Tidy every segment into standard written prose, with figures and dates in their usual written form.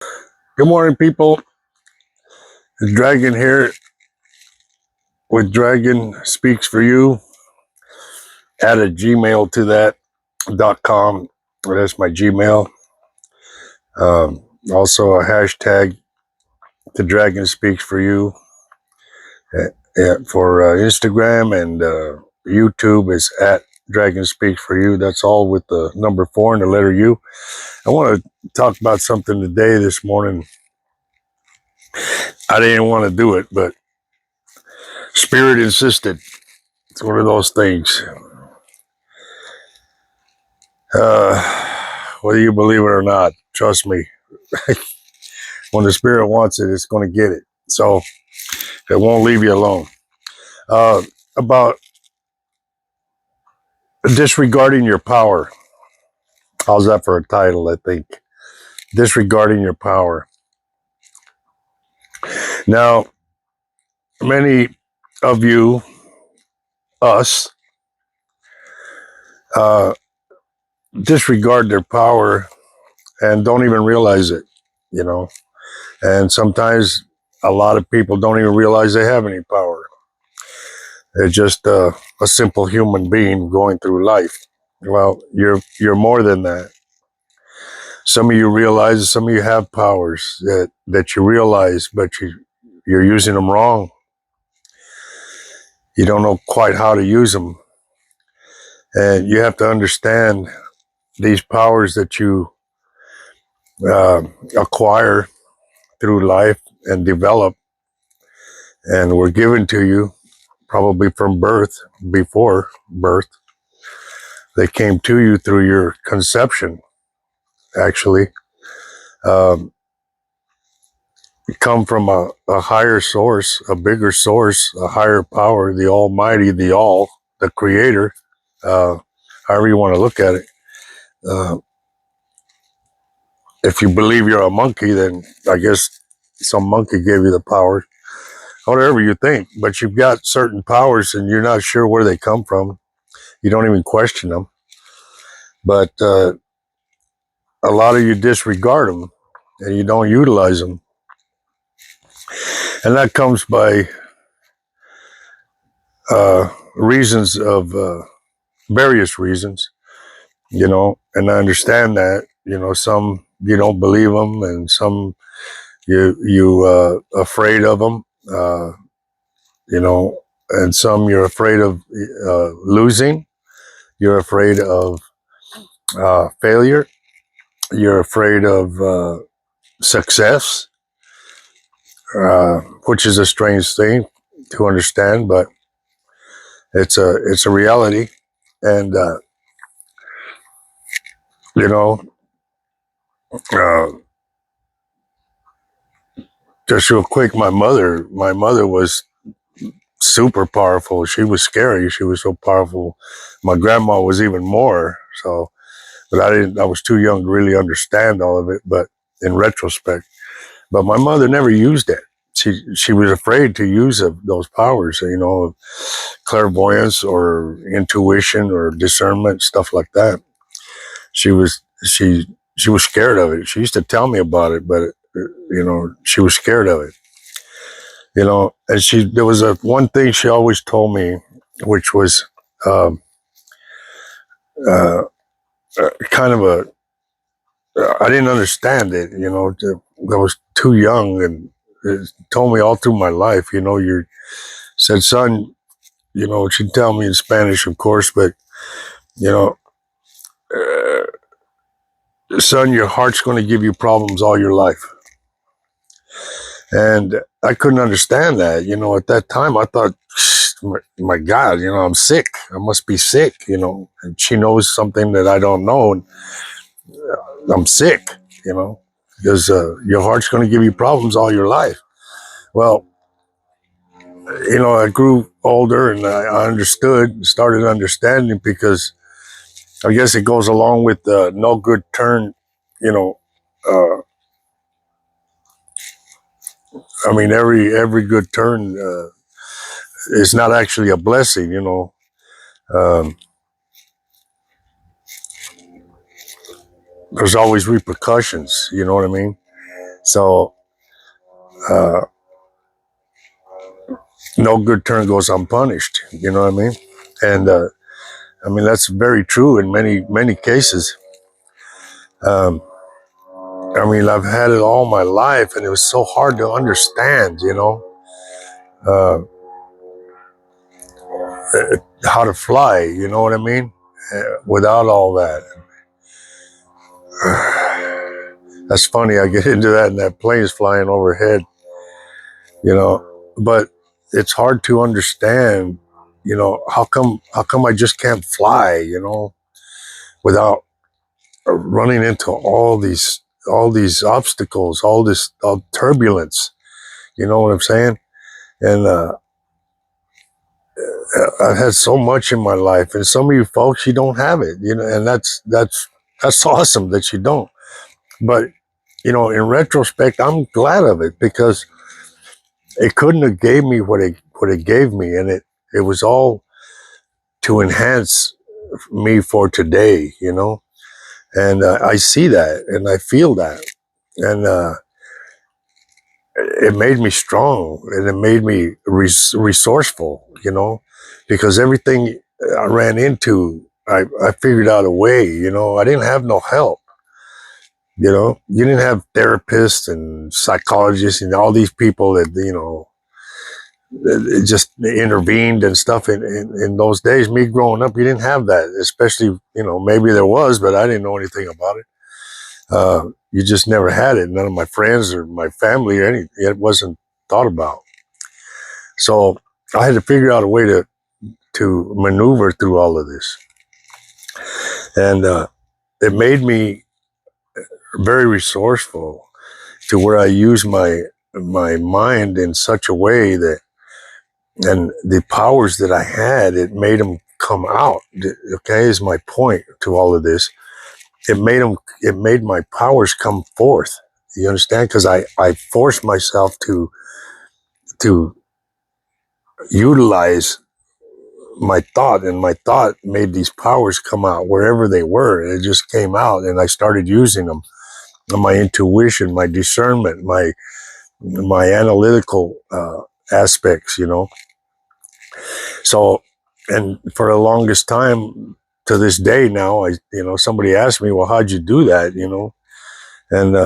Good morning, people. It's Dragon here with Dragon Speaks for You. Add a Gmail to that.com. That's my Gmail. Also, a hashtag to Dragon Speaks for You for Instagram and YouTube is at Dragon Speaks for You. That's all with the number 4 and the letter U. I want to talk about something today, this morning. I didn't want to do it, but Spirit insisted. It's one of those things. Whether you believe it or not, trust me, when the Spirit wants it, it's going to get it. So it won't leave you alone. Uh, about disregarding your power. How's that for a title, I think? Disregarding your power. Now, many of you, us, uh, disregard their power and don't even realize it, you know. And sometimes a lot of people don't even realize they have any power. They're just a simple human being going through life. Well, you're more than that. Some of you realize, some of you have powers that you realize, but you're using them wrong. You don't know quite how to use them, and you have to understand these powers that you uh, acquire through life and develop, and were given to you probably from birth, before birth. They came to you through your conception, actually. Um, come from a higher source, a bigger source, a higher power, the Almighty, the All, the Creator, uh, however you want to look at it. Uh, if you believe you're a monkey, then I guess some monkey gave you the power, whatever you think. But you've got certain powers and you're not sure where they come from. You don't even question them. But a lot of you disregard them and you don't utilize them. And that comes by reasons of various reasons, and I understand that, some you don't believe them and some you afraid of them, you know, and some you're afraid of losing, you're afraid of failure, you're afraid of success, which is a strange thing to understand, but it's a reality. And you know uh, just real quick, my mother was super powerful. She was scary. She was so powerful. My grandma was even more so, but I was too young to really understand all of it, but in retrospect. But my mother never used it. She was afraid to use those powers, of clairvoyance or intuition or discernment, stuff like that. She was scared of it. She used to tell me about it, but she was scared of it. And there was a one thing she always told me, which was um, uh, kind of I didn't understand it. I was too young, and it told me all through my life. You said, son. She'd tell me in Spanish, of course, but you know, son, your heart's going to give you problems all your life. And I couldn't understand that. At that time, I thought, my God, I'm sick. I must be sick. And she knows something that I don't know, and I'm sick. Because your heart's going to give you problems all your life. Well, I grew older and I understood, started understanding, because I guess it goes along with the no good turn. You know, uh, I mean, every good turn is not actually a blessing. Um, there's always repercussions. You know what I mean? So uh, no good turn goes unpunished. You know what I mean? And I mean that's very true in many cases. Um, I mean I've had it all my life, and it was so hard to understand. Uh, how to fly. You know what I mean? Without all that. That's funny. I get into that, and that plane is flying overhead. But it's hard to understand. How come I just can't fly? Without running into all these obstacles, all turbulence. You know what I'm saying? And I've had so much in my life, and some of you folks, you don't have it. And that's awesome that you don't. But in retrospect, I'm glad of it because it couldn't have gave me what it gave me, and it was all to enhance me for today. And I see that, and I feel that, and it made me strong, and it made me resourceful. Because everything I ran into, I figured out a way. I didn't have no help. You didn't have therapists and psychologists and all these people that it just intervened and stuff in those days. Me growing up, you didn't have that, especially, maybe there was, but I didn't know anything about it. You just never had it. None of my friends or my family or anything, it wasn't thought about. So I had to figure out a way to maneuver through all of this. And it made me very resourceful to where I use my mind in such a way that, and the powers that I had, it made them come out. Okay, is my point to all of this. It made my powers come forth. You understand? Because I forced myself to utilize my thought, and my thought made these powers come out wherever they were. It just came out, and I started using them. My intuition, my discernment, my analytical aspects. So, and for the longest time, to this day now, somebody asked me, well, how'd you do that? And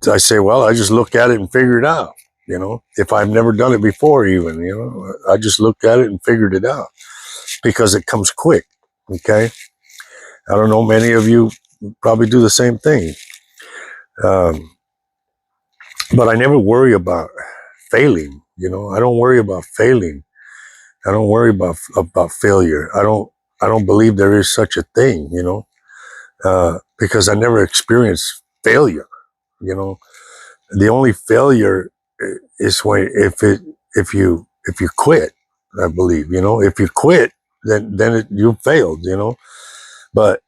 I say, well, I just look at it and figure it out. If I've never done it before, even, I just looked at it and figured it out because it comes quick. Okay. I don't know, many of you probably do the same thing. Um, but I never worry about failing. I don't worry about failing. I don't worry about failure. I don't believe there is such a thing, because I never experienced failure. You know, the only failure is when if you quit. I believe, if you quit, then you failed. But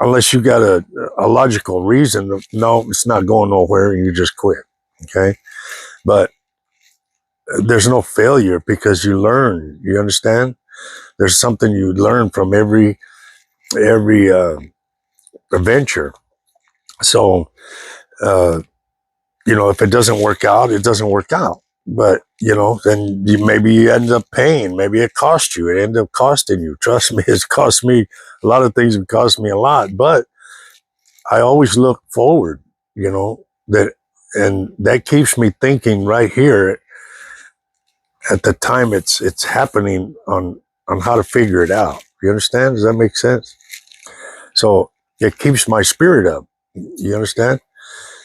unless you got a logical reason, no, it's not going nowhere, and you just quit. Okay, but there's no failure because you learn. You understand? There's something you learn from every adventure. So, uh, if it doesn't work out, it doesn't work out. But then maybe you end up paying. Maybe it cost you. It ended up costing you. Trust me, it's cost me a lot of things. Have cost me a lot. But I always look forward. And that keeps me thinking right here at the time it's happening on how to figure it out. You understand? Does that make sense? So it keeps my spirit up. You understand?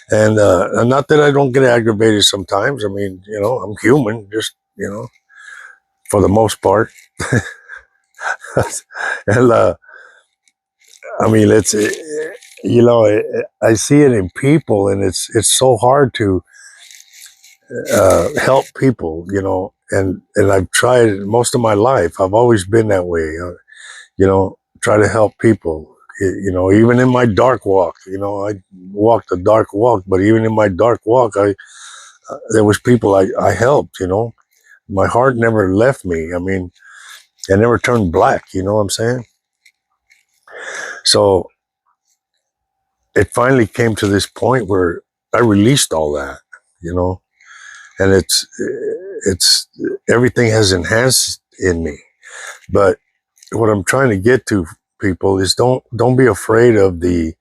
And not that I don't get aggravated sometimes. I mean, I'm human, just, for the most part. And I mean, I see it in people, and it's so hard to help people, and I've tried most of my life. I've always been that way, try to help people. Even in my dark walk, I walked a dark walk, but even in my dark walk, there was people I helped. My heart never left me. I mean, it never turned black. You know what I'm saying? So it finally came to this point where I released all that, you know, and it's everything has enhanced in me. But what I'm trying to get to people is don't be afraid of the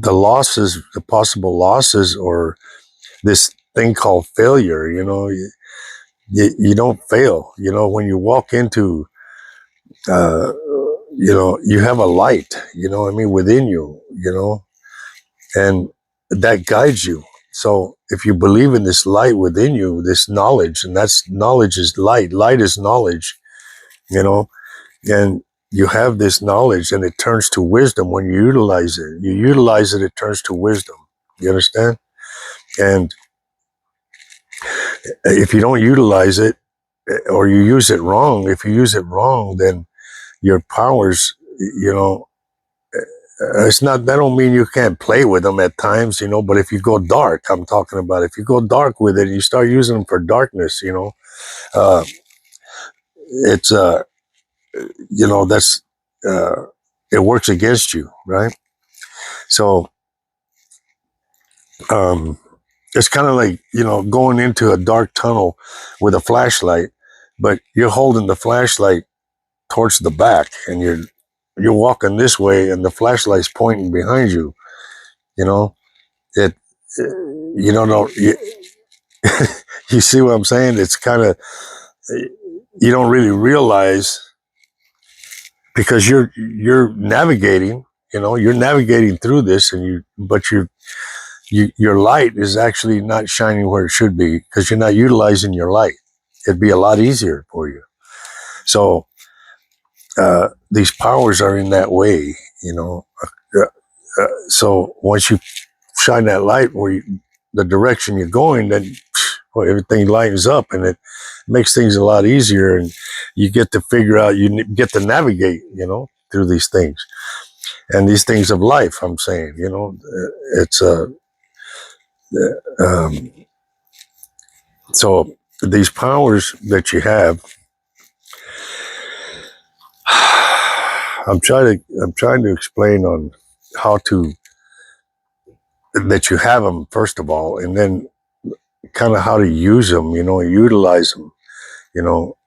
losses, the possible losses, or this thing called failure. You know, you don't fail. You know, when you walk into, uh, you know, you have a light. You know what I mean, within you. You know, and that guides you. So if you believe in this light within you, this knowledge, and that's knowledge is light. Light is knowledge. You know, and you have this knowledge, and it turns to wisdom when you utilize it. You utilize it, it turns to wisdom. You understand? And if you don't utilize it, or you use it wrong, if you use it wrong, then your powers, you know, it's not, that don't mean you can't play with them at times, you know, but if you go dark, I'm talking about, if you go dark with it and you start using them for darkness, you know, uh, it's, you know, that's, uh, it works against you, right? So, um, it's kind of like, you know, going into a dark tunnel with a flashlight, but you're holding the flashlight towards the back, and you're walking this way, and the flashlight's pointing behind you. You know, it. You don't know. You see what I'm saying? It's kind of, you don't really realize, because you're navigating. You know, you're navigating through this, and your light is actually not shining where it should be, because you're not utilizing your light. It'd be a lot easier for you. So these powers are in that way, you know. So once you shine that light the direction you're going, then well, everything lightens up, and it makes things a lot easier, and you get to figure out, get to navigate, you know, through these things, and these things of life. I'm saying, you know, it's um, so these powers that you have. I'm trying to explain on how to, that you have them first of all, and then kind of how to use them, you know, and utilize them, you know,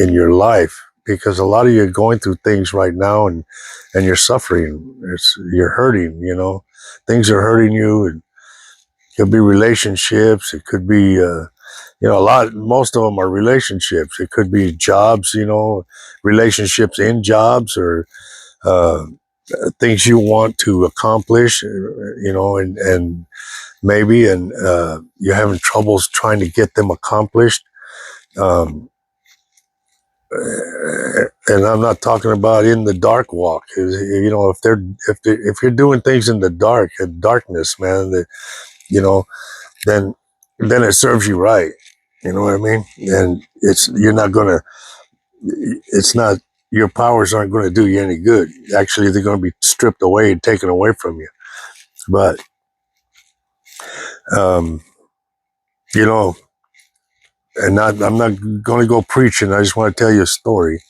in your life, because a lot of you are going through things right now, and you're suffering. You're hurting, you know, things are hurting you, and it could be relationships. It could be, you know, most of them are relationships. It could be jobs, you know, relationships in jobs, or uh, things you want to accomplish, you know, and maybe, and you're having troubles trying to get them accomplished. Um, and I'm not talking about in the dark walk. You know, if you're doing things in the dark, in darkness, man, you know, then it serves you right. You know what I mean? And you're not gonna. It's not, your powers aren't going to do you any good. Actually, they're going to be stripped away and taken away from you. But um, you know, I'm not going to go preaching. I just want to tell you a story.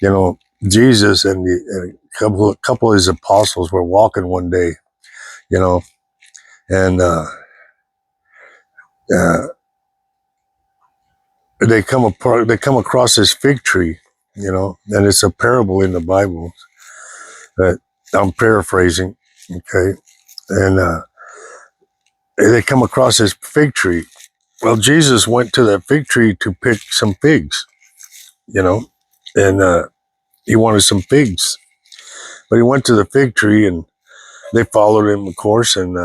You know, Jesus and a couple of his apostles were walking one day. You know, and uh, they come across this fig tree. You know, and it's a parable in the Bible that I'm paraphrasing. Okay, and they come across this fig tree. Well, Jesus went to that fig tree to pick some figs. You know, and he wanted some figs, but he went to the fig tree, and they followed him, of course. And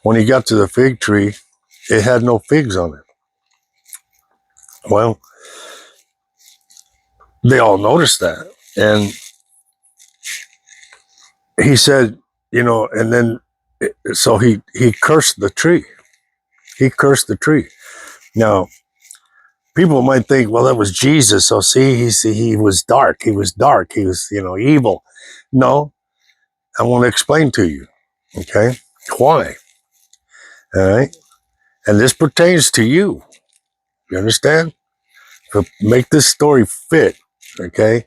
when he got to the fig tree, it had no figs on it. Well, they all noticed that. And he said, you know, and then, so he cursed the tree. He cursed the tree. Now, people might think, well, that was Jesus. So see, he was dark. He was dark. He was, you know, evil. No, I want to explain to you. Okay. Why? All right. And this pertains to you. You understand? To make this story fit. Okay.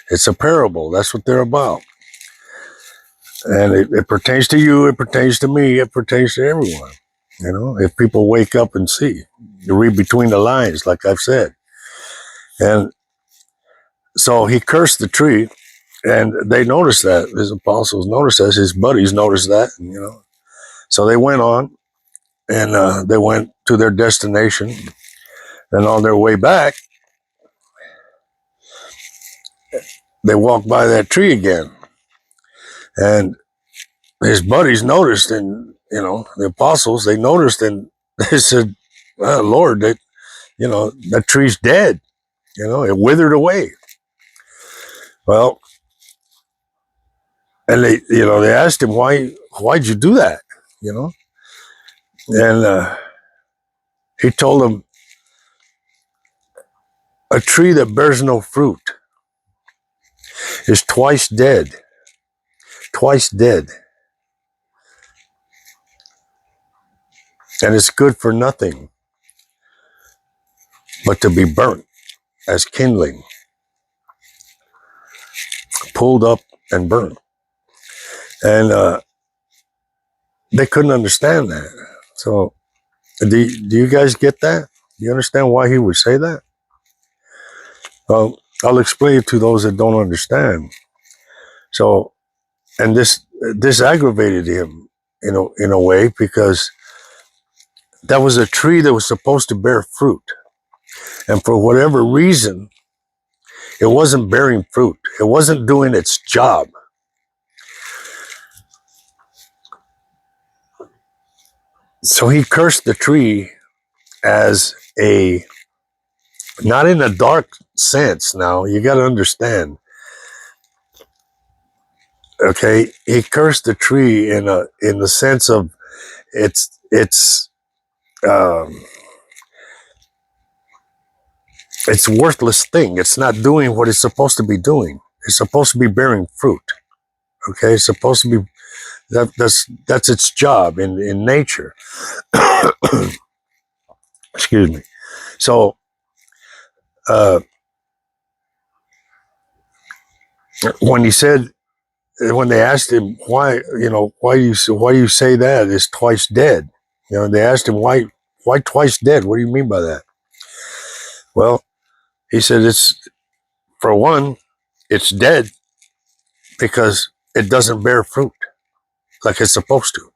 It's a parable. That's what they're about. And it pertains to you, it pertains to me, it pertains to everyone. You know, if people wake up and see, you read between the lines, like I've said. And so he cursed the tree, and they noticed that. His apostles noticed that. His buddies noticed that. And, you know, so they went on, and they went to their destination. And on their way back, they walked by that tree again. And his buddies noticed, and, you know, the apostles, they noticed, and they said, well, Lord, that, you know, that tree's dead. You know, it withered away. Well, and they, you know, they asked him, why'd you do that? You know, and he told them, a tree that bears no fruit is twice dead, and it's good for nothing but to be burnt as kindling, pulled up and burnt. And they couldn't understand that. So, do you guys get that? Do you understand why he would say that? Well, I'll explain it to those that don't understand. So, and this aggravated him, you know, in a way, because that was a tree that was supposed to bear fruit, and for whatever reason, it wasn't bearing fruit. It wasn't doing its job. So he cursed the tree as a, not in a dark sense. Now you got to understand. Okay, he cursed the tree in the sense of um, it's worthless thing. It's not doing what it's supposed to be doing. It's supposed to be bearing fruit. Okay, it's supposed to be that's its job in nature. Excuse me. So uh, when he said, when they asked him why, you know, why you say that is twice dead, you know, they asked him why twice dead. What do you mean by that? Well, he said, it's, for one, it's dead because it doesn't bear fruit like it's supposed to.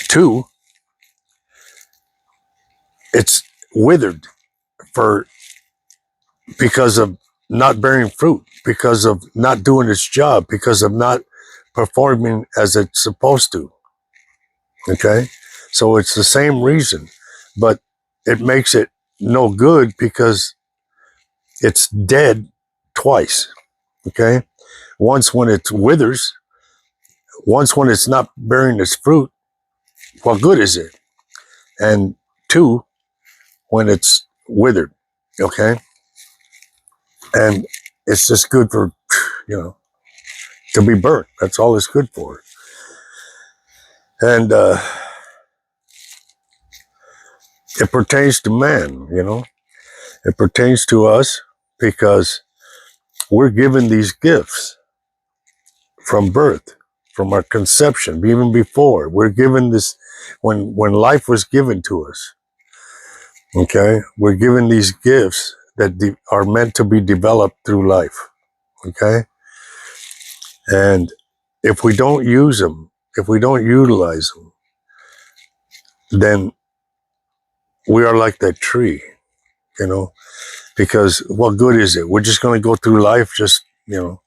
Two, it's withered for because of not bearing fruit, because of not doing its job, because of not performing as it's supposed to. Okay, so it's the same reason, but it makes it no good because it's dead twice. Okay, once when it withers, once when it's not bearing its fruit, what good is it? And two, when it's withered. Okay, and it's just good for, you know, to be burnt. That's all it's good for. And it pertains to man, you know, it pertains to us because we're given these gifts from birth, from our conception, even before. We're given this when life was given to us. Okay, we're given these gifts that are meant to be developed through life. Okay, and if we don't use them, if we don't utilize them, then we are like that tree, you know, because what good is it? We're just going to go through life just, you know,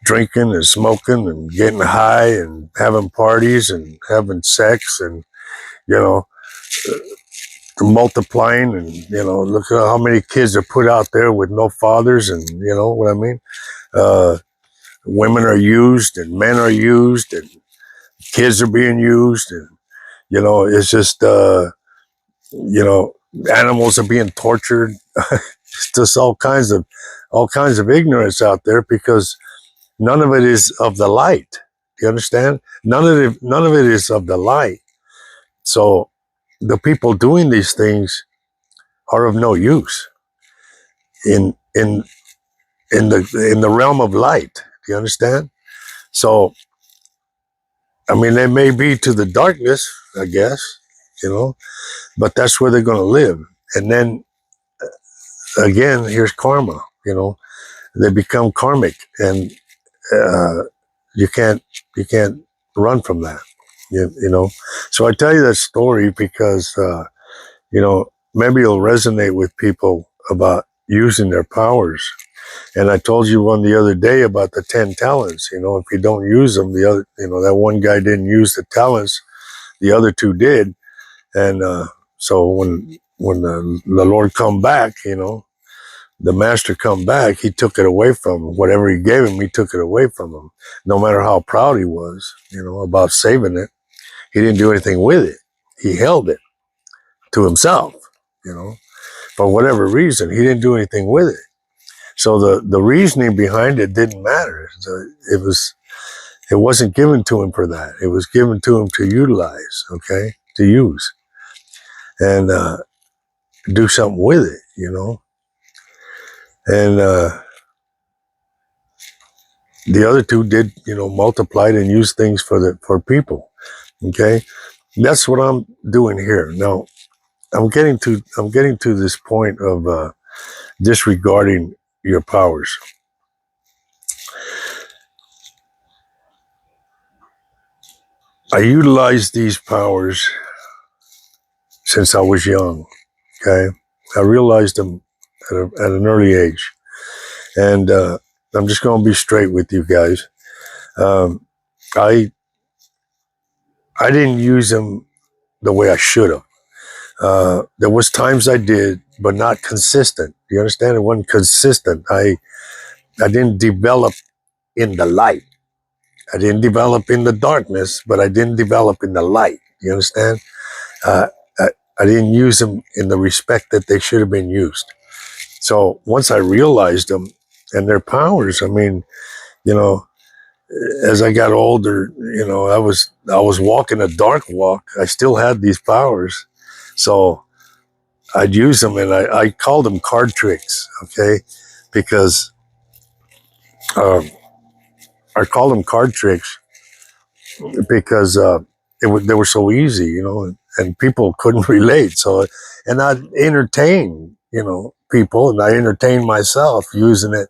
drinking and smoking and getting high and having parties and having sex and, you know, multiplying. And, you know, look at how many kids are put out there with no fathers. And, you know what I mean? Women are used and men are used and kids are being used. And, you know, it's just, you know, animals are being tortured. It's just all kinds of ignorance out there because none of it is of the light. You understand? None of it is of the light. So the people doing these things are of no use in in the realm of light. Do you understand? So, I mean, they may be to the darkness, I guess, you know, but that's where they're going to live. And then again, here's karma. You know, they become karmic, and uh, you can't you can't run from that. You know. So I tell you that story because you know, maybe it'll resonate with people about using their powers. And I told you one the other day about the 10 talents. You know, if you don't use them, the other, you know, that one guy didn't use the talents, the other two did. And so when the Lord come back, you know, the master come back, he took it away from him. Whatever he gave him, he took it away from him. No matter how proud he was, you know, about saving it, he didn't do anything with it. He held it to himself, you know, for whatever reason. He didn't do anything with it. So the reasoning behind it didn't matter. It wasn't given to him for that. It was given to him to utilize, okay, to use and do something with it, you know. And the other two did, you know, multiplied and used things for people, okay. That's what I'm doing here now. I'm getting to this point of disregarding your powers. I utilized these powers since I was young. Okay, I realized them at an early age, and I'm just going to be straight with you guys. Um, I I didn't use them the way I should have. There was times I did, but not consistent. You understand? It wasn't consistent. I didn't develop in the light. I didn't develop in the darkness, but I didn't develop in the light. You understand? Uh, I, I didn't use them in the respect that they should have been used. So once I realized them and their powers, I mean, you know, as I got older, you know, I was walking a dark walk. I still had these powers, so I'd use them, and I called them card tricks, okay, because um, I called them card tricks because they were so easy, you know, and people couldn't relate. So, and I'd entertain, you know, people, and I entertained myself using it,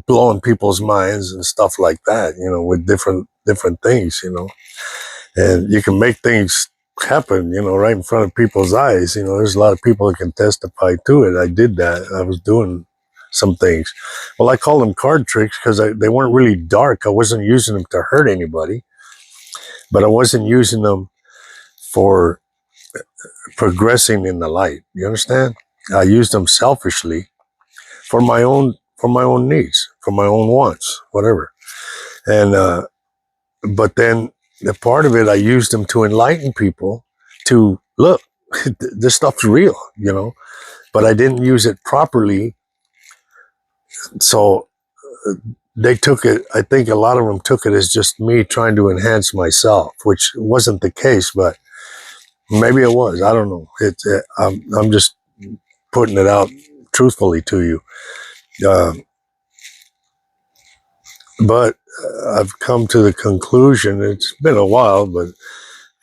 blowing people's minds and stuff like that, you know, with different things, you know. And you can make things happen, you know, right in front of people's eyes. You know, there's a lot of people that can testify to it. I did that. I was doing some things. Well, I call them card tricks because they weren't really dark. I wasn't using them to hurt anybody, but I wasn't using them for progressing in the light. You understand? I used them selfishly for my own needs, for my own wants, whatever. And but then the part of it, I used them to enlighten people to look, this stuff's real, you know, but I didn't use it properly. So they took it, I think a lot of them took it as just me trying to enhance myself, which wasn't the case, but maybe it was. I don't know. I'm just putting it out truthfully to you. Uh, but I've come to the conclusion, it's been a while, but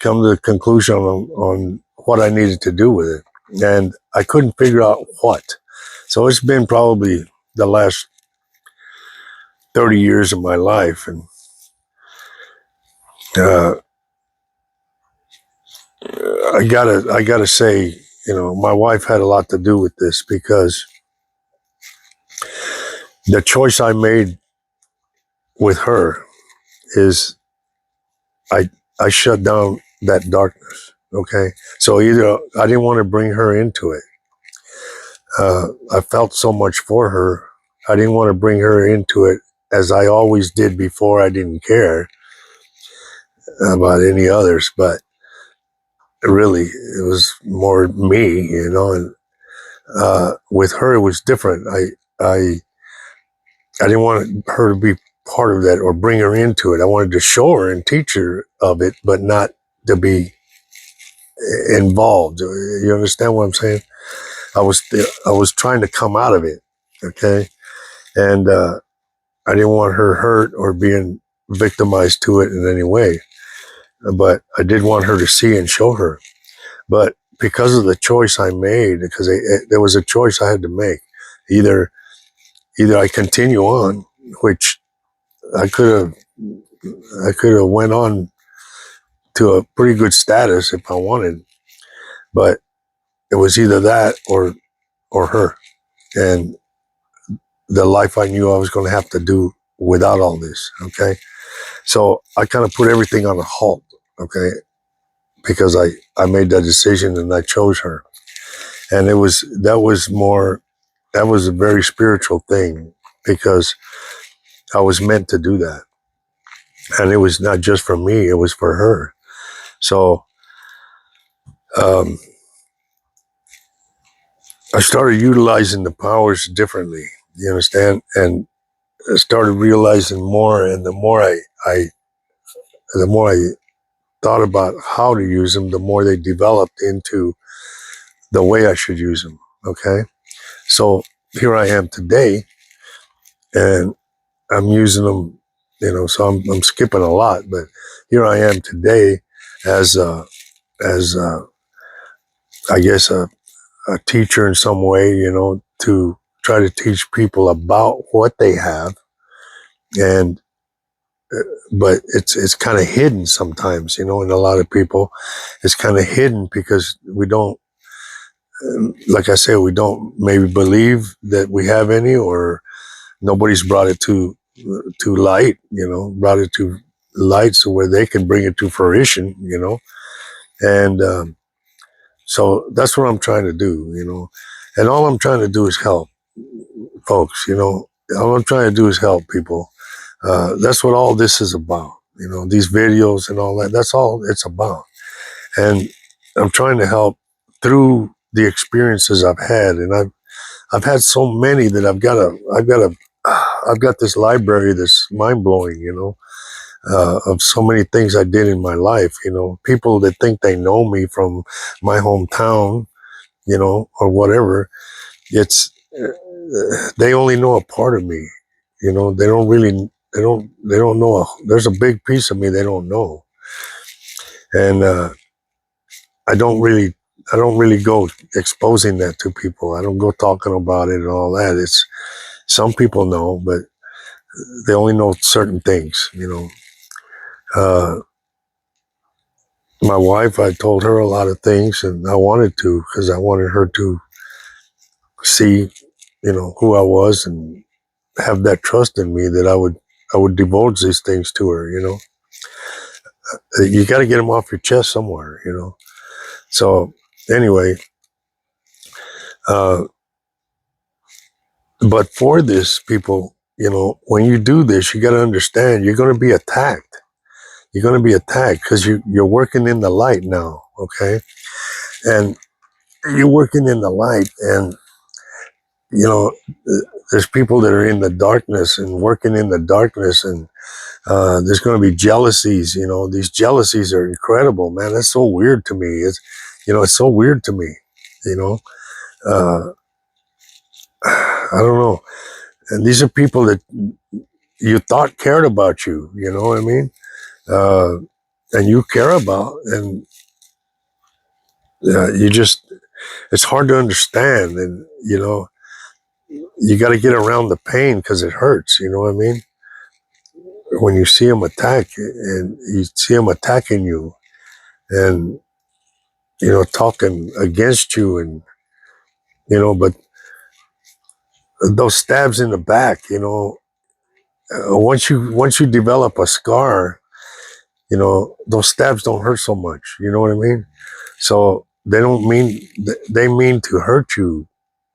come to the conclusion on what I needed to do with it. And I couldn't figure out what. So it's been probably the last 30 years of my life. And uh, I gotta say, you know, my wife had a lot to do with this because the choice I made with her is I I shut down that darkness. Okay. So either I didn't want to bring her into it. I felt so much for her. I didn't want to bring her into it as I always did before. I didn't care about any others, but really it was more me, you know. And with her, it was different. I didn't want her to be part of that or bring her into it. I wanted to show her and teach her of it, but not to be involved. You understand what I'm saying? I was trying to come out of it, okay. And I didn't want her hurt or being victimized to it in any way. But I did want her to see and show her. But because of the choice I made, because there was a choice I had to make, either I continue on, which I could have went on to a pretty good status if I wanted, but it was either that or her, and the life I knew I was going to have to do without all this. Okay, so I kind of put everything on a halt. Okay, because I made that decision and I chose her, and that was a very spiritual thing because I was meant to do that, and it was not just for me; it was for her. So um, I started utilizing the powers differently. You understand? And I started realizing more, and the more I thought about how to use them, the more they developed into the way I should use them. Okay, so here I am today, and I'm using them. So I'm skipping a lot, but here I am today as I guess a teacher in some way. To try to teach people about what they have, and but it's kind of hidden sometimes. In a lot of people, it's kind of hidden because we don't. Like I said, we don't maybe believe that we have any, or nobody's brought it to light. Brought it to light so where they can bring it to fruition. And so that's what I'm trying to do. And all I'm trying to do is help folks. All I'm trying to do is help people. That's what all this is about. These videos and all that. That's all it's about. And I'm trying to help through the experiences I've had, and I've had so many that I've got this library that's mind blowing. Of so many things I did in my life. People that think they know me from my hometown, or whatever. It's they only know a part of me. They don't really. They don't know. There's a big piece of me they don't know, and I don't really. I don't really go exposing that to people. I don't go talking about it and all that. It's some people know, but they only know certain things. Uh, my wife, I told her a lot of things, and I wanted to because I wanted her to see, who I was and have that trust in me that I would divulge these things to her. You got to get them off your chest somewhere. So anyway, uh, but for this, people, when you do this, you got to understand you're going to be attacked. You're going to be attacked because you're working in the light now. Okay, and you're working in the light, and there's people that are in the darkness and working in the darkness, and there's going to be jealousies. These jealousies are incredible, man. That's so weird to me. It's so weird to me. You know, uh, I don't know. And these are people that you thought cared about you. You know what I mean? Uh, and you care about, and you just, it's hard to understand. And, you got to get around the pain because it hurts. You know what I mean? When you see them attack and you see them attacking you and, talking against you and, but those stabs in the back, once you develop a scar, those stabs don't hurt so much. You know what I mean? So they mean to hurt you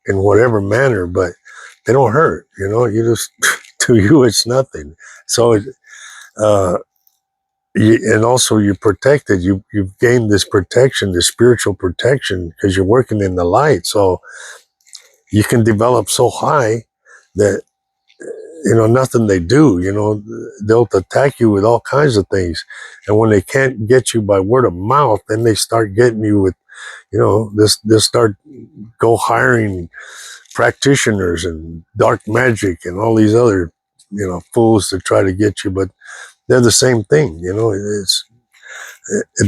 in whatever manner, but they don't hurt. You just to you it's nothing. So uh, and also you're protected. You've gained this protection, this spiritual protection, because you're working in the light. So you can develop so high that nothing they do. They'll attack you with all kinds of things, and when they can't get you by word of mouth, then they start getting you with this. They'll start hiring practitioners and dark magic and all these other, fools to try to get you, but they're the same thing. It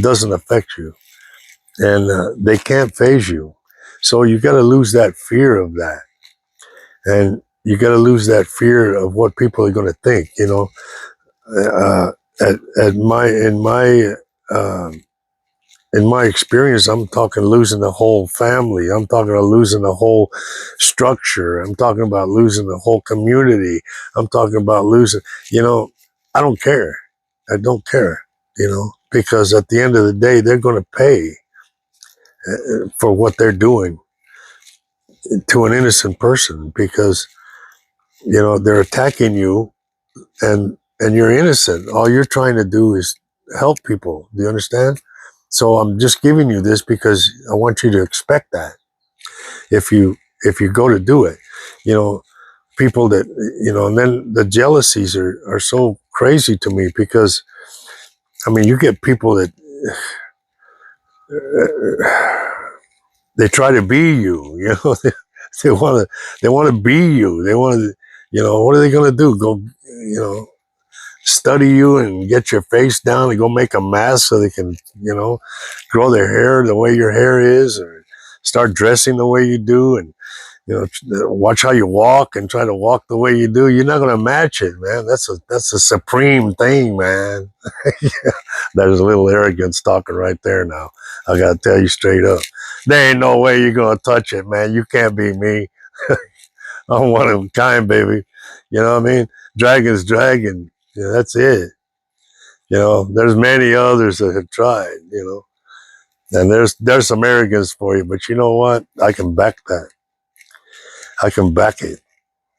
doesn't affect you, and they can't phase you. So you got to lose that fear of that, and you got to lose that fear of what people are going to think. Uh, at my um, in my experience, I'm talking losing the whole family. I'm talking about losing the whole structure. I'm talking about losing the whole community. I'm talking about losing, I don't care. I don't care, because at the end of the day, they're going to pay for what they're doing to an innocent person because, they're attacking you and you're innocent. All you're trying to do is help people. Do you understand? So I'm just giving you this because I want you to expect that if you go to do it, you know, people that and then the jealousies are so crazy to me because I mean you get people that they try to be you, they want to be you. They want to, what are they going to do? Go, study you and get your face down and go make a mask so they can, grow their hair the way your hair is or start dressing the way you do and, watch how you walk and try to walk the way you do. You're not going to match it, man. That's a supreme thing, man. There's a little arrogance talking right there now. I got to tell you straight up. There ain't no way you're going to touch it, man. You can't be me. I'm one of a kind, baby. You know what I mean? Dragon's dragon. That's it. There's many others that have tried, and there's some arrogance for you, but you know what? I can back that. I can back it.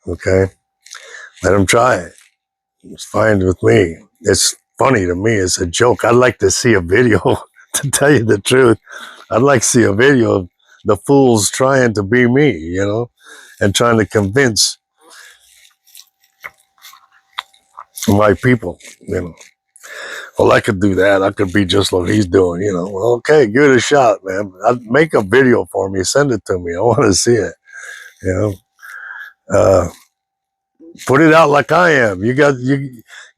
Okay. Let them try it. It's fine with me. It's funny to me. It's a joke. I'd like to see a video, to tell you the truth. I'd like to see a video of the fools trying to be me, and trying to convince my people, Well, I could do that. I could be just like he's doing, Well, okay, give it a shot, man. Make a video for me. Send it to me. I want to see it, you know. Uh, put it out like I am. You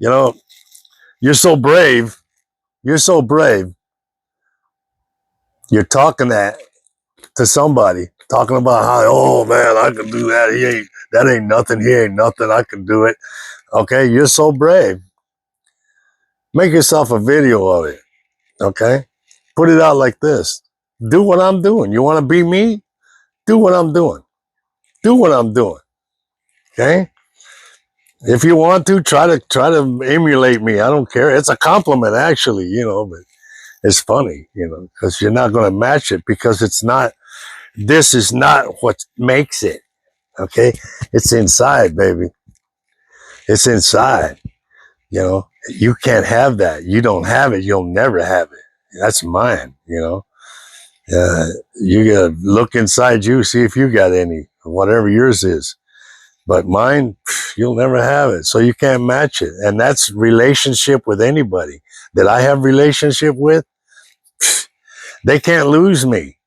know, you're so brave. You're so brave. You're talking that to somebody, talking about how, oh man, I can do that. That ain't nothing. He ain't nothing. I can do it. Okay, you're so brave. Make yourself a video of it. Okay, put it out like this. Do what I'm doing. You want to be me? Do what I'm doing. Do what I'm doing. Okay. If you want to try to emulate me, I don't care. It's a compliment, actually, but it's funny, because you're not going to match it because it's not. This is not what makes it. Okay, it's inside, baby. It's inside. You can't have that. You don't have it. You'll never have it. That's mine. You gotta look inside you, see if you got any, whatever yours is. But mine, you'll never have it. So you can't match it. And that's relationship with anybody that I have relationship with. They can't lose me.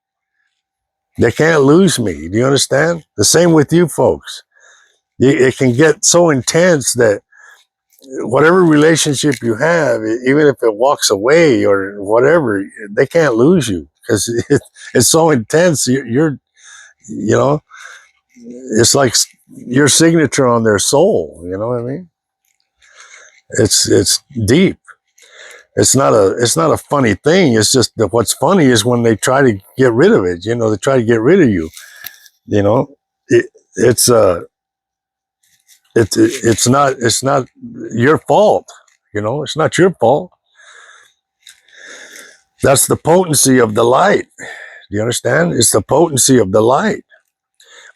They can't lose me. Do you understand? The same with you folks. It can get so intense that whatever relationship you have, even if it walks away or whatever, they can't lose you because it's so intense. You know, it's like your signature on their soul. You know what I mean? It's deep. It's not a funny thing. It's just that what's funny is when they try to get rid of it. They try to get rid of you. You know, it, it's it's not your fault. It's not your fault. That's the potency of the light. Do you understand? It's the potency of the light.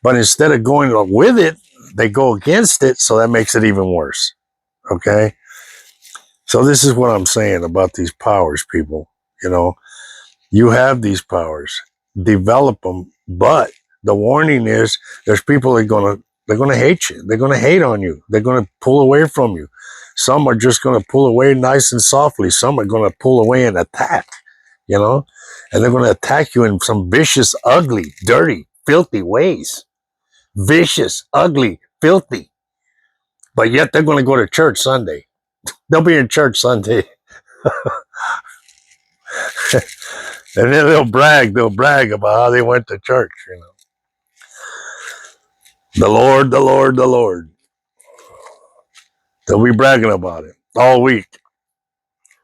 But instead of going with it, they go against it. So that makes it even worse. Okay. So this is what I'm saying about these powers, people. You have these powers, develop them. But the warning is there's people that they're gonna hate you. They're gonna hate on you. They're gonna pull away from you. Some are just gonna pull away nice and softly. Some are gonna pull away and attack, and they're gonna attack you in some vicious, ugly, dirty, filthy ways. vicious, ugly, filthy. But yet they're going to go to church Sunday. They'll be in church Sunday. And then they'll brag. They'll brag about how they went to church, you know. The Lord, the Lord, the Lord. They'll be bragging about it all week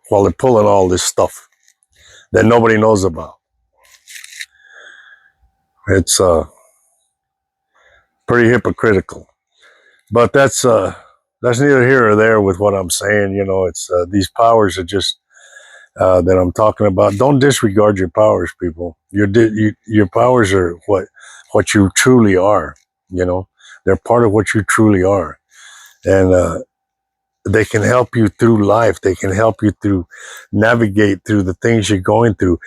while they're pulling all this stuff that nobody knows about. It's pretty hypocritical. But that's neither here or there with what I'm saying. You know, it's these powers are just that I'm talking about. Don't disregard your powers, people. Your powers are what you truly are. You know, they're part of what you truly are, and they can help you through life. They can help you through navigate through the things you're going through,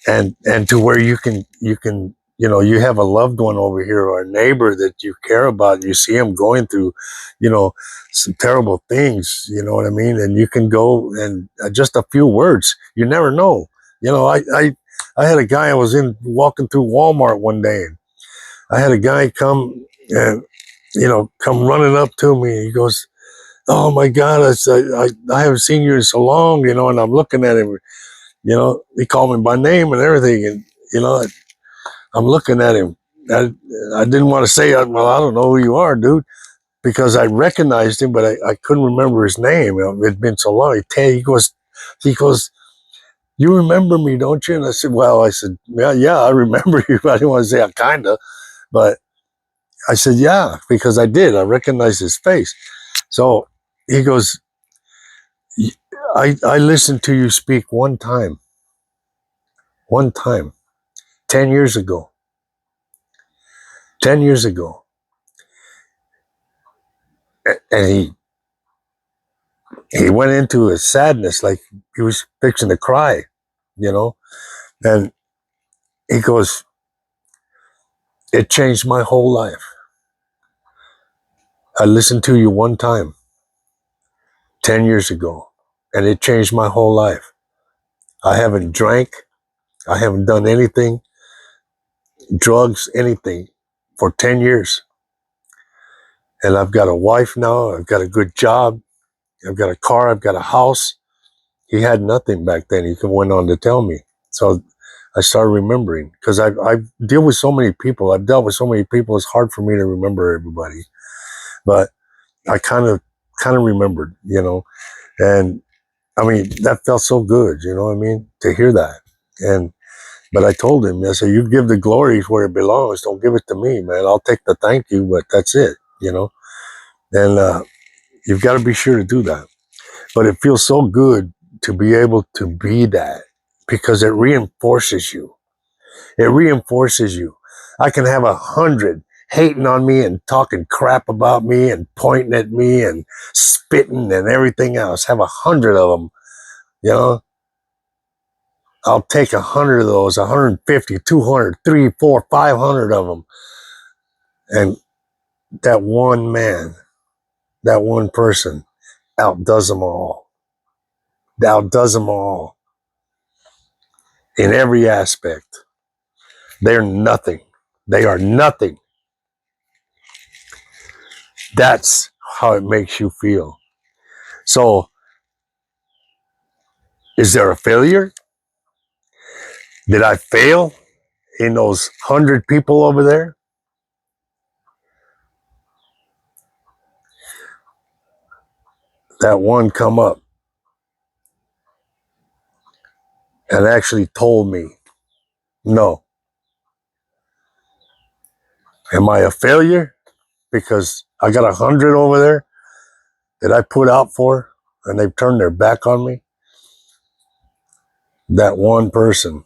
and to where you can you have a loved one over here or a neighbor that you care about. You see him going through, you know, some terrible things. You know what I mean? And you can go and just a few words. You never know. You know, I had a guy. I was in walking through Walmart one day, and I had a guy come and come running up to me. He goes, "Oh my God, I haven't seen you in so long." You know, and I'm looking at him. You know, he called me by name and everything, and you know, I'm looking at him. I didn't want to say, well, I don't know who you are, dude, because I recognized him, but I couldn't remember his name. It'd been so long. He goes, "You remember me, don't you?" And I said, "Well," I said, yeah, I remember you. I didn't want to say I kinda, but I said, "Yeah," because I did. I recognized his face. So he goes, I listened to you speak one time, 10 years ago. 10 years ago. And he went into a sadness, like he was fixing to cry, you know. And he goes, "It changed my whole life. I listened to you one time 10 years ago, and it changed my whole life. I haven't drank, I haven't done anything, drugs, anything, for 10 years. And I've got a wife now, I've got a good job, I've got a car, I've got a house." He had nothing back then. He went on to tell me. So I started remembering, because I deal with so many people. I've dealt with so many people. It's hard for me to remember everybody, but I kind of remembered, you know. And I mean, that felt so good, you know what I mean, to hear that. And but I told him, I said, "You give the glory where it belongs. Don't give it to me, man. I'll take the thank you, but that's it, you know." And you've got to be sure to do that. But it feels so good to be able to be that, because it reinforces you. It reinforces you. I can have 100 hating on me and talking crap about me and pointing at me and spitting and everything else. Have 100 of them, you know. I'll take 100 of those, 150, 200, 3, 4, 500 of them. And that one man, that one person outdoes them all. Outdoes them all in every aspect. They're nothing. They are nothing. That's how it makes you feel. So, is there a failure? Did I fail in those 100 people over there? That one come up and actually told me, "No." Am I a failure because I got 100 over there that I put out for and they've turned their back on me? That one person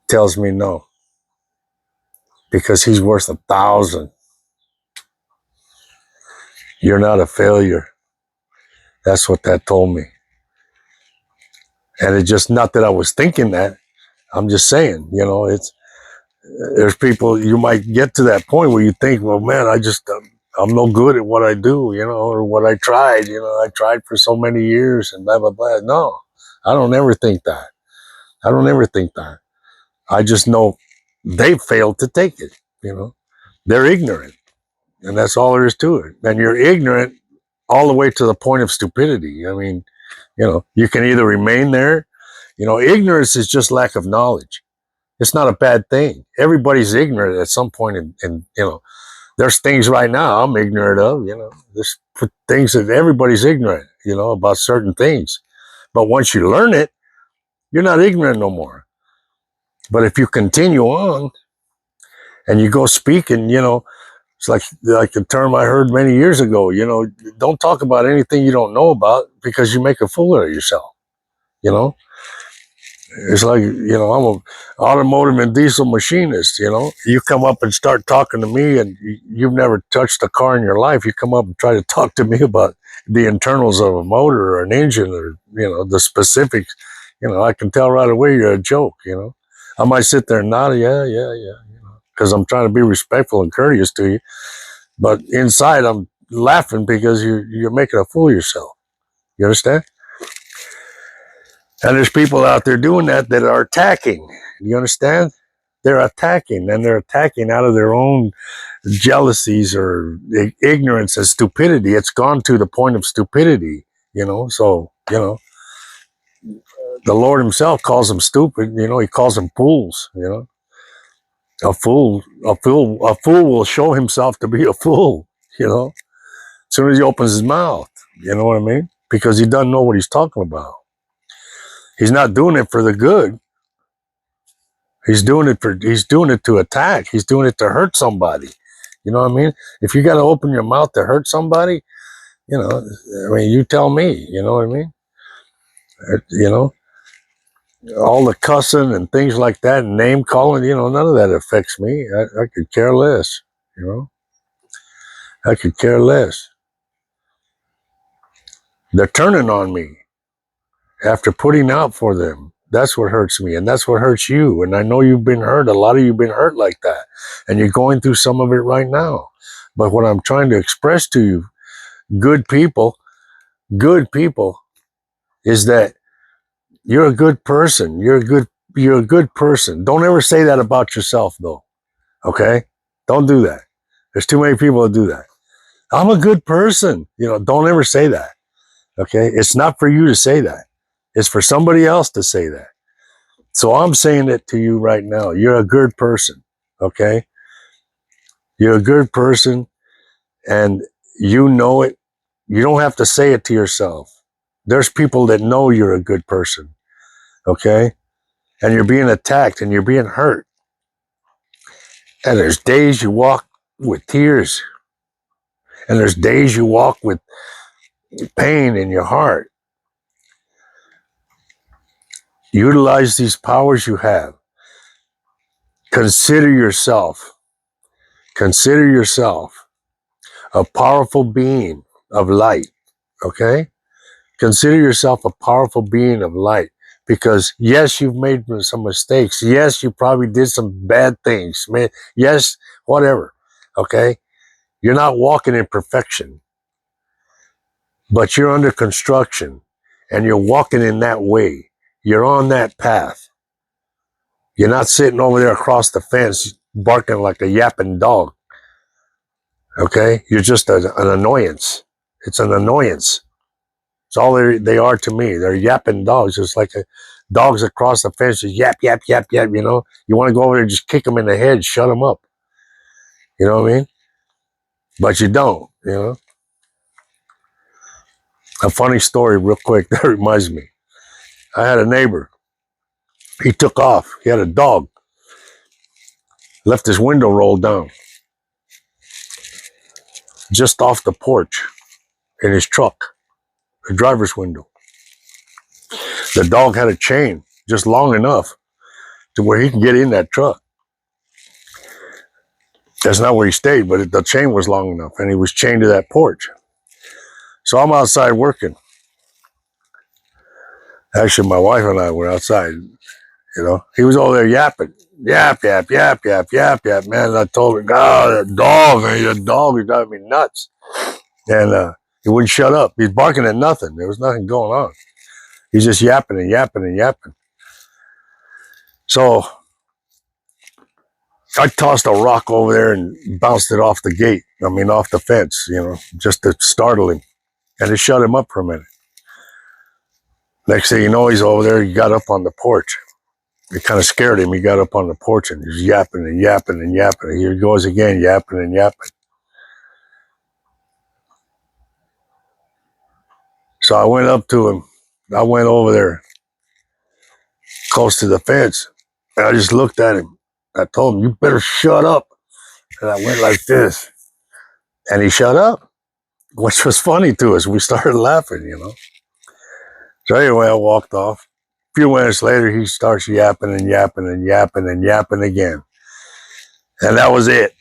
tells me no, because he's worth 1,000. You're not a failure. That's what that told me. And it's just not that I was thinking that. I'm just saying, you know, there's people, you might get to that point where you think, well, man, I'm no good at what I do, you know, or what I tried, you know, I tried for so many years and blah, blah, blah. No, I don't ever think that. I don't ever think that. I just know they failed to take it, you know. They're ignorant, and that's all there is to it. And you're ignorant all the way to the point of stupidity. I mean, you can either remain there. Ignorance is just lack of knowledge. It's not a bad thing. Everybody's ignorant at some point, there's things right now I'm ignorant of. There's things that everybody's ignorant, about certain things. But once you learn it, you're not ignorant no more. But if you continue on and you go speaking, it's like the term I heard many years ago, don't talk about anything you don't know about because you make a fool of yourself. You know, it's like, I'm a automotive and diesel machinist. You come up and start talking to me, and you've never touched a car in your life. You come up and try to talk to me about the internals of a motor or an engine, or the specifics. I can tell right away you're a joke. I might sit there and nod, yeah, because I'm trying to be respectful and courteous to you, but inside I'm laughing because you're making a fool of yourself. You understand? And there's people out there doing that are attacking. You understand? They're attacking, and they're attacking out of their own jealousies or ignorance and stupidity. It's gone to the point of stupidity, So, the Lord himself calls them stupid. He calls them fools, A fool will show himself to be a fool, as soon as he opens his mouth. You know what I mean? Because he doesn't know what he's talking about. He's not doing it for the good. He's doing it to attack. He's doing it to hurt somebody. You know what I mean? If you got to open your mouth to hurt somebody, you tell me, you know what I mean? You know, all the cussing and things like that, and name calling, none of that affects me. I could care less, I could care less. They're turning on me after putting out for them. That's what hurts me, and that's what hurts you. And I know you've been hurt. A lot of you've been hurt like that, and you're going through some of it right now. But what I'm trying to express to you, good people, is that you're a good person. You're a good person. Don't ever say that about yourself, though. Okay? Don't do that. There's too many people that do that. I'm a good person. Don't ever say that. Okay? It's not for you to say that. It's for somebody else to say that. So I'm saying it to you right now. You're a good person. Okay? You're a good person, and you know it. You don't have to say it to yourself. There's people that know you're a good person. Okay? And you're being attacked and you're being hurt. And there's days you walk with tears. And there's days you walk with pain in your heart. Utilize these powers you have. Consider yourself a powerful being of light. Okay? Consider yourself a powerful being of light. Because yes, you've made some mistakes. Yes, you probably did some bad things. Man, yes, whatever. Okay? You're not walking in perfection, but you're under construction and you're walking in that way. You're on that path. You're not sitting over there across the fence barking like a yapping dog. Okay? You're just an annoyance. It's an annoyance. It's all they are to me. They're yapping dogs. It's like dogs across the fence just yap, yap, yap, yap, You want to go over there and just kick them in the head, shut them up. You know what I mean? But you don't. A funny story real quick that reminds me. I had a neighbor. He took off. He had a dog. Left his window rolled down. Just off the porch in his truck. The driver's window. The dog had a chain just long enough to where he can get in that truck. That's not where he stayed, but the chain was long enough, and he was chained to that porch. So I'm outside working. Actually, my wife and I were outside. He was over there yapping. Yap, yap, yap, yap, yap, yap. Man, I told him, God, that dog, man, that dog is driving me nuts. And he wouldn't shut up. He's barking at nothing. There was nothing going on. He's just yapping and yapping and yapping. So I tossed a rock over there and bounced it off the gate. I mean, off the fence, just to startle him. And it shut him up for a minute. Next thing you know, he's over there. He got up on the porch. It kind of scared him. He got up on the porch and he's yapping and yapping and yapping. Here he goes again, yapping and yapping. So I went up to him. I went over there close to the fence. And I just looked at him. I told him, you better shut up. And I went like this. And he shut up, which was funny to us. We started laughing. So anyway, I walked off. A few minutes later, he starts yapping and yapping and yapping and yapping again. And that was it.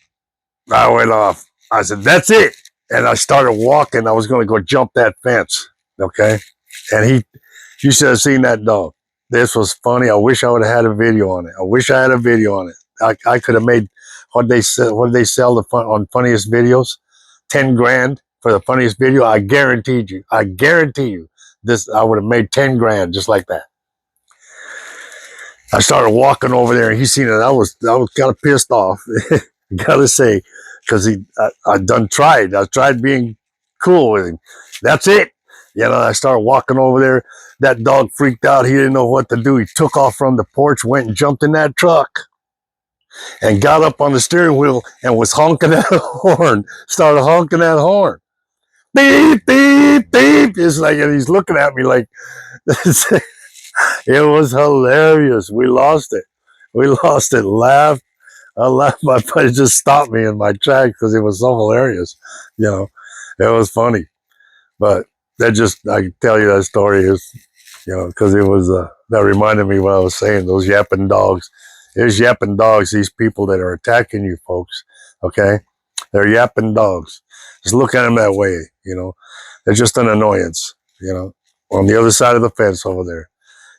I went off. I said, that's it. And I started walking. I was going to go jump that fence. Okay. And you should have seen that dog. This was funny. I wish I would have had a video on it. I wish I had a video on it. I could have made what did they sell on funniest videos? 10 grand for the funniest video. I guarantee you this, I would have made 10 grand just like that. I started walking over there and he seen it. I was kind of pissed off. Gotta say, because I tried being cool with him. That's it. I started walking over there. That dog freaked out. He didn't know what to do. He took off from the porch, went and jumped in that truck and got up on the steering wheel and was honking that horn. Started honking that horn. Beep, beep, beep. It's like, and he's looking at me like, it was hilarious. We lost it. Laughed. I laughed. My buddy just stopped me in my tracks because it was so hilarious. It was funny. But I can tell you that story is, because it was, that reminded me what I was saying, those yapping dogs. There's yapping dogs, these people that are attacking you folks, okay? They're yapping dogs. Just look at them that way, They're just an annoyance, on the other side of the fence over there.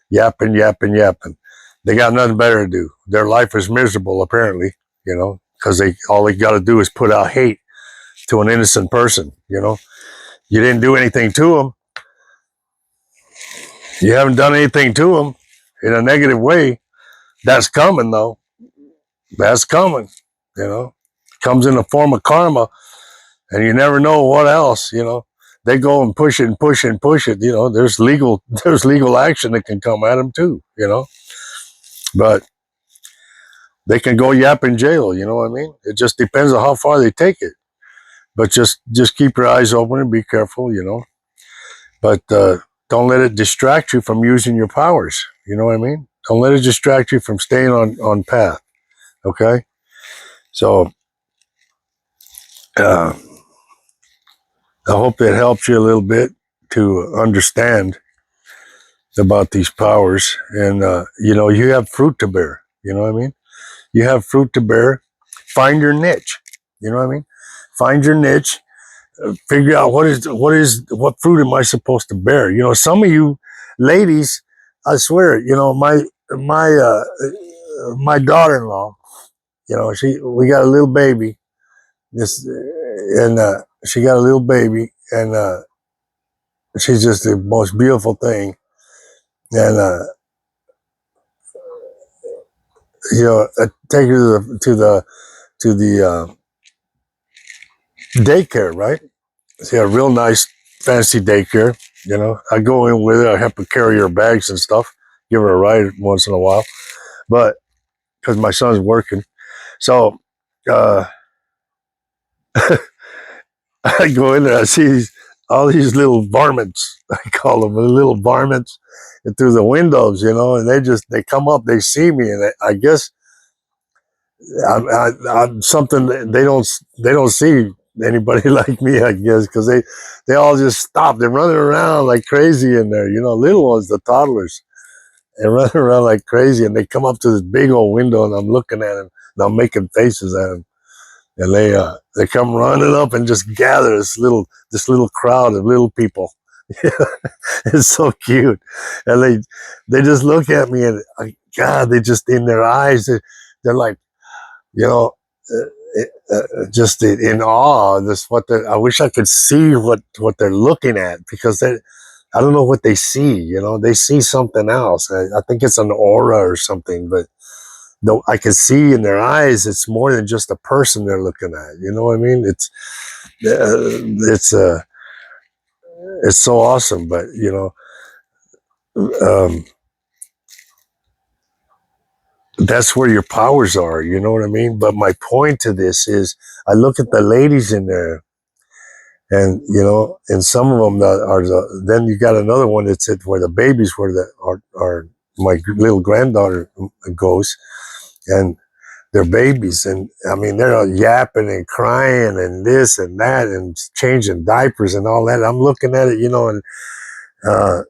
Yapping, yapping, yapping. They got nothing better to do. Their life is miserable, apparently, because all they got to do is put out hate to an innocent person, You didn't do anything to them. You haven't done anything to them in a negative way. That's coming, though. That's coming, Comes in the form of karma, and you never know what else, They go and push it and push it and push it. There's legal action that can come at them too, But they can go yap in jail, you know what I mean? It just depends on how far they take it. But just keep your eyes open and be careful, But don't let it distract you from using your powers. You know what I mean? Don't let it distract you from staying on path. Okay? So I hope that helps you a little bit to understand about these powers. And, you have fruit to bear. You know what I mean? You have fruit to bear. Find your niche. You know what I mean? Find your niche. Figure out what fruit am I supposed to bear? Some of you ladies, I swear, my daughter-in-law, we got a little baby, and she got a little baby, and she's just the most beautiful thing, and I take her to the daycare, right? She had a real nice, fancy daycare. I go in with her. I have to carry her bags and stuff, give her a ride once in a while, but because my son's working, so I go in there. I see all these little varmints. I call them little varmints, and through the windows, and they come up. They see me, and I guess I'm something they don't see anybody like me, I guess, because they all just stop. They're running around like crazy in there, little ones, the toddlers, and running around like crazy, and they come up to this big old window, and I'm looking at them, and I'm making faces at them, and they come running up and just gather this little crowd of little people. It's so cute, and they just look at me, and God, they just in their eyes, they're like, uh, just in awe. I wish I could see what they're looking at, because I don't know what they see. They see something else. I think it's an aura or something, but though I can see in their eyes, it's more than just a person they're looking at. You know what I mean? It's it's so awesome. But um, that's where your powers are. You know what I mean? But my point to this is, I look at the ladies in there, and and some of them then you got another one that's it where the babies are my little granddaughter goes, and they're babies, and I mean they're all yapping and crying and this and that and changing diapers and all that. I'm looking at it, and uh,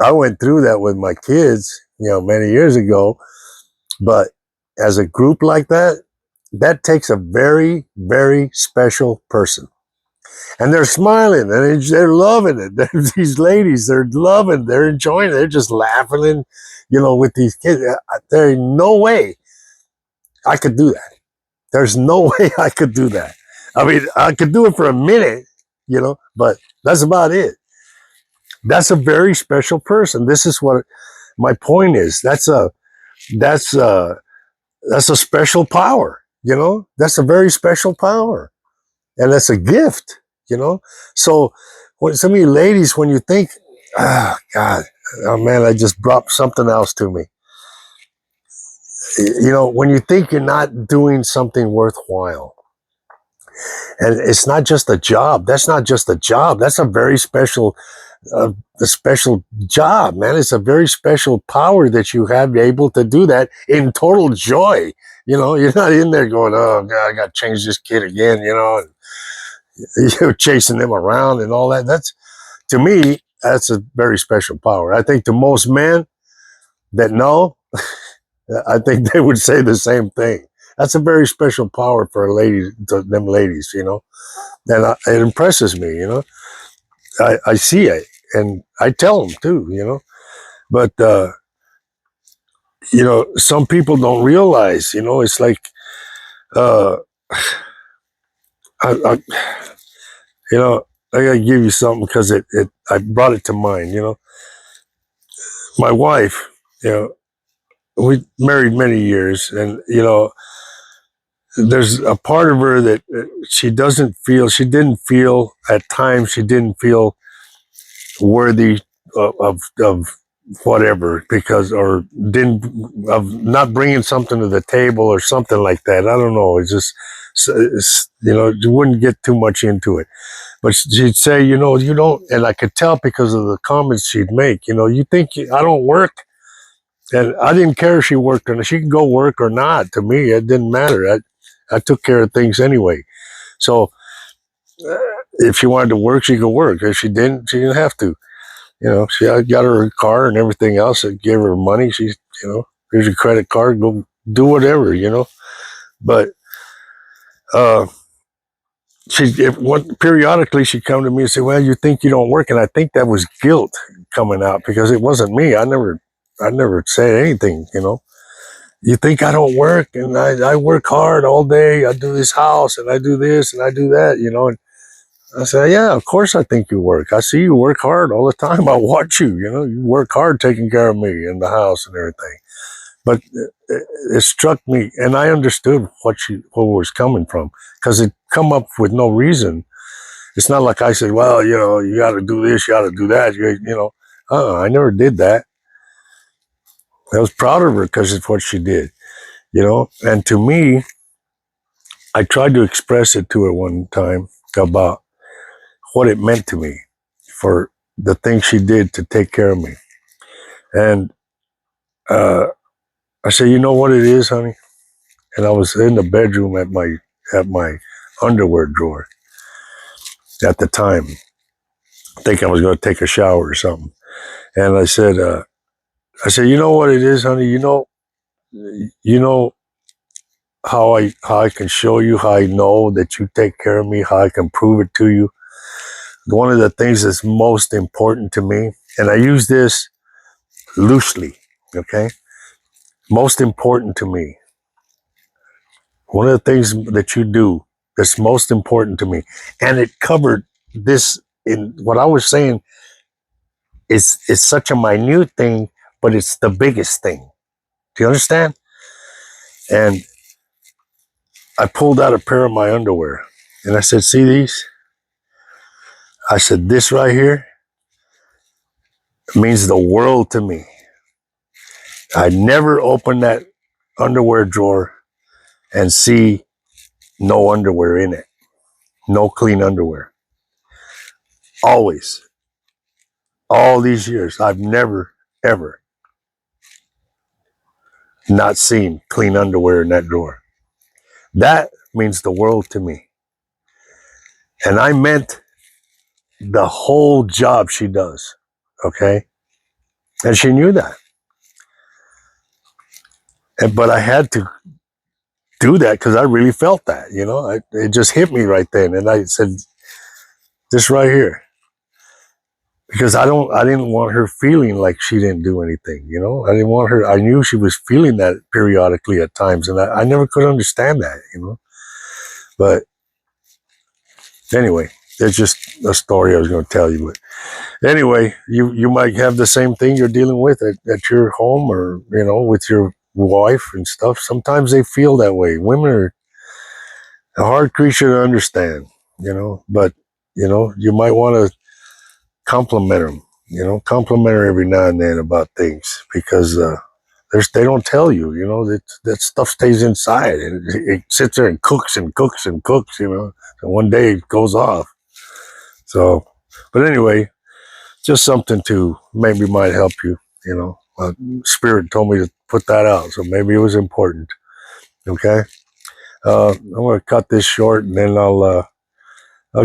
I went through that with my kids, many years ago. But as a group like that, that takes a very, very special person. And they're smiling and they're loving it. These ladies, they're loving, they're enjoying it. They're just laughing and, with these kids. There ain't no way I could do that. There's no way I could do that. I mean, I could do it for a minute, but that's about it. That's a very special person. This is what my point is. That's a, that's a special power, That's a very special power. And that's a gift, So when some of you ladies, when you think, God, oh man, I just brought something else to me. When you think you're not doing something worthwhile, and it's not just a job. That's not just a job. That's a very a special job, man. It's a very special power that you have able to do that in total joy. You're not in there going, oh God, I got to change this kid again, and you're chasing them around and all that. To me, that's a very special power. I think to most men that know, I think they would say the same thing. That's a very special power for a lady, to them ladies, and it impresses me, I see it and I tell them too, but, some people don't realize, it's like, uh, I I gotta give you something because I brought it to mind, my wife, we married many years, and there's a part of her that she didn't feel at times, she didn't feel worthy of whatever, because, or didn't, of not bringing something to the table or something like that. I don't know. It's just, you wouldn't get too much into it, but she'd say, you don't, and I could tell because of the comments she'd make, you think I don't work. And I didn't care if she worked or not. She could go work or not. To me, it didn't matter. I took care of things anyway. So if she wanted to work, she could work. If she didn't have to. She got her car and everything else. I gave her money. Here's your credit card. Go do whatever, But uh, periodically she'd come to me and say, "Well, you think you don't work?" And I think that was guilt coming out because it wasn't me. I never said anything, You think I don't work, and I work hard all day. I do this house and I do this and I do that, And I said, yeah, of course I think you work. I see you work hard all the time. I watch you, you work hard taking care of me in the house and everything. But it struck me, and I understood what was coming from, because it come up with no reason. It's not like I said, well, you got to do this, you got to do that. I never did that. I was proud of her because of what she did, And to me, I tried to express it to her one time about what it meant to me for the things she did to take care of me. And I said, you know what it is, honey? And I was in the bedroom at my underwear drawer at the time. I think I was going to take a shower or something. And I said, you know what it is, honey? You know how I can show you, how I know that you take care of me, how I can prove it to you. One of the things that's most important to me, and I use this loosely, okay? Most important to me. One of the things that you do that's most important to me, and it covered this in what I was saying, is such a minute thing, but it's the biggest thing. Do you understand? And I pulled out a pair of my underwear and I said, see these? I said, this right here means the world to me. I never open that underwear drawer and see no underwear in it, no clean underwear. Always, all these years, I've never, ever not seen clean underwear in that drawer. That means the world to me. And I meant the whole job she does. Okay. And she knew that. But I had to do that because I really felt that, it just hit me right then. And I said, this right here, because I didn't want her feeling like she didn't do anything. I didn't want her, I knew she was feeling that periodically at times. And I never could understand that. But anyway, it's just a story I was going to tell you. But anyway, you might have the same thing you're dealing with at your home or, with your wife and stuff. Sometimes they feel that way. Women are a hard creature to understand, but, you might want to compliment them, compliment her every now and then about things because they don't tell you, that stuff stays inside and it sits there and cooks and cooks and cooks, and one day it goes off. So, but anyway, just something to maybe might help you, Spirit told me to put that out, so maybe it was important. Okay. I'm going to cut this short and then I'll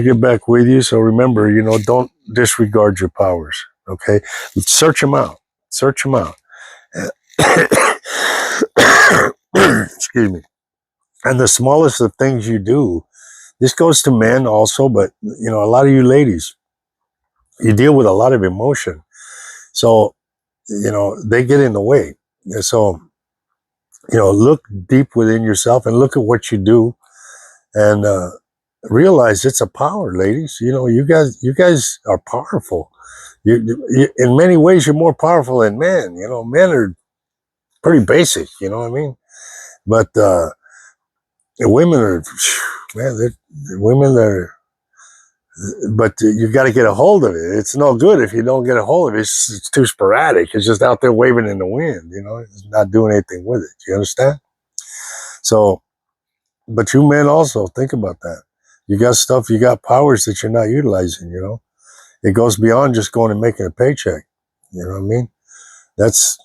get back with you. So remember, don't disregard your powers. Okay. Search them out. Search them out. Excuse me. And the smallest of things you do, this goes to men also, but a lot of you ladies, you deal with a lot of emotion. So, they get in the way. And so, look deep within yourself and look at what you do and realize it's a power, ladies. You guys are powerful. You, in many ways, you're more powerful than men. Men are pretty basic. You know what I mean? But women are, man, women are. But you've got to get a hold of it. It's no good if you don't get a hold of it. It's too sporadic. It's just out there waving in the wind. It's not doing anything with it. You understand? So, but you men also think about that. You got stuff. You got powers that you're not utilizing. It goes beyond just going and making a paycheck. You know what I mean? That's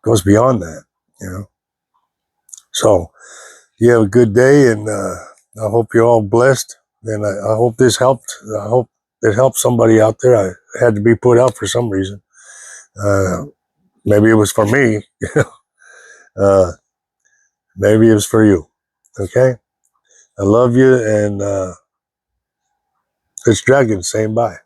goes beyond that. So you have a good day, and I hope you're all blessed. And I hope this helped. I hope it helped somebody out there. I had to be put out for some reason. Uh, maybe it was for me. uh, maybe it was for you. Okay. I love you, and it's Dragon saying bye.